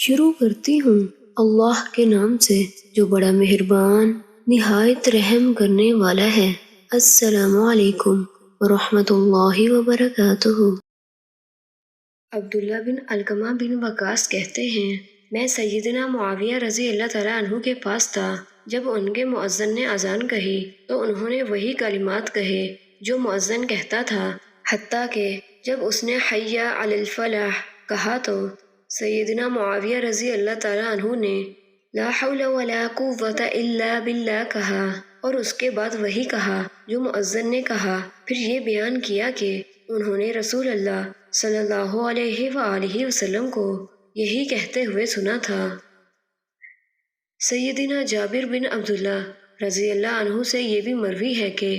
شروع کرتی ہوں اللہ کے نام سے جو بڑا مہربان نہایت رحم کرنے والا ہے۔ السلام علیکم ورحمۃ اللہ وبرکاتہ۔ عبداللہ بن علقمہ بن وقاص کہتے ہیں، میں سیدنا معاویہ رضی اللہ تعالیٰ عنہ کے پاس تھا جب ان کے مؤذن نے اذان کہی تو انہوں نے وہی کلمات کہے جو مؤذن کہتا تھا، حتیٰ کہ جب اس نے حی علی الفلاح کہا تو سیدنا معاویہ رضی اللہ تعالیٰ عنہ نے لا حول ولا قوۃ الا باللہ کہا، اور اس کے بعد وہی کہا جو مؤذن نے کہا، پھر یہ بیان کیا کہ انہوں نے رسول اللہ صلی اللہ علیہ وآلہ وسلم کو یہی کہتے ہوئے سنا تھا۔ سیدنا جابر بن عبداللہ رضی اللہ عنہ سے یہ بھی مروی ہے کہ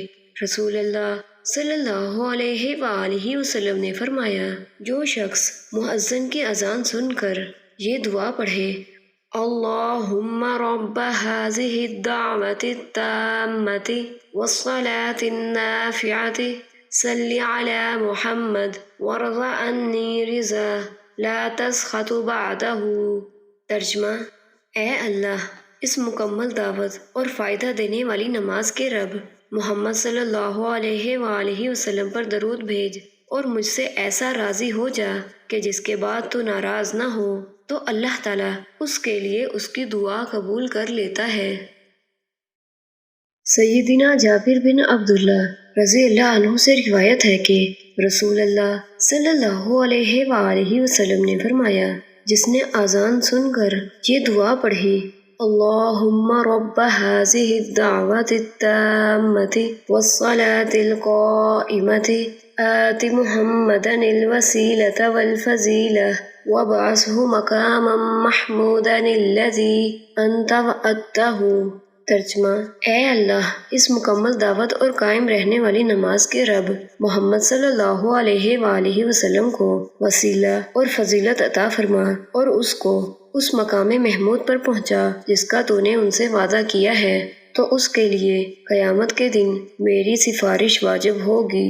رسول اللہ صلی اللہ علیہ وآلہ وسلم نے فرمایا، جو شخص مؤذن کی اذان سن کر یہ دعا پڑھے، اللہم رب هذه الدعوة التامة والصلاة النافعة صل على محمد وارض عنی رضا لا تسخط بعدہ۔ ترجمہ: اے اللہ، اس مکمل دعوت اور فائدہ دینے والی نماز کے رب محمد صلی اللہ علیہ وآلہ وسلم پر درود بھیج اور مجھ سے ایسا راضی ہو جا کہ جس کے بعد تو ناراض نہ ہو، تو اللہ تعالیٰ اس کے لیے اس کی دعا قبول کر لیتا ہے۔ سیدنا جابر بن عبداللہ رضی اللہ عنہ سے روایت ہے کہ رسول اللہ صلی اللہ علیہ وآلہ وسلم نے فرمایا، جس نے اذان سن کر یہ دعا پڑھی، اللہم رب هذه الدعوة التامة والصلاة القائمة آت محمدا الوسیلة والفضیلة وابعثه مقاما محمودا الذی انت وعدتہ۔ ترجمہ: اے اللہ، اس مکمل دعوت اور قائم رہنے والی نماز کے رب محمد صلی اللہ علیہ وآلہ وسلم کو وسیلہ اور فضیلت عطا فرما اور اس کو اس مقام محمود پر پہنچا جس کا تو نے ان سے وعدہ کیا ہے، تو اس کے لیے قیامت کے دن میری سفارش واجب ہوگی۔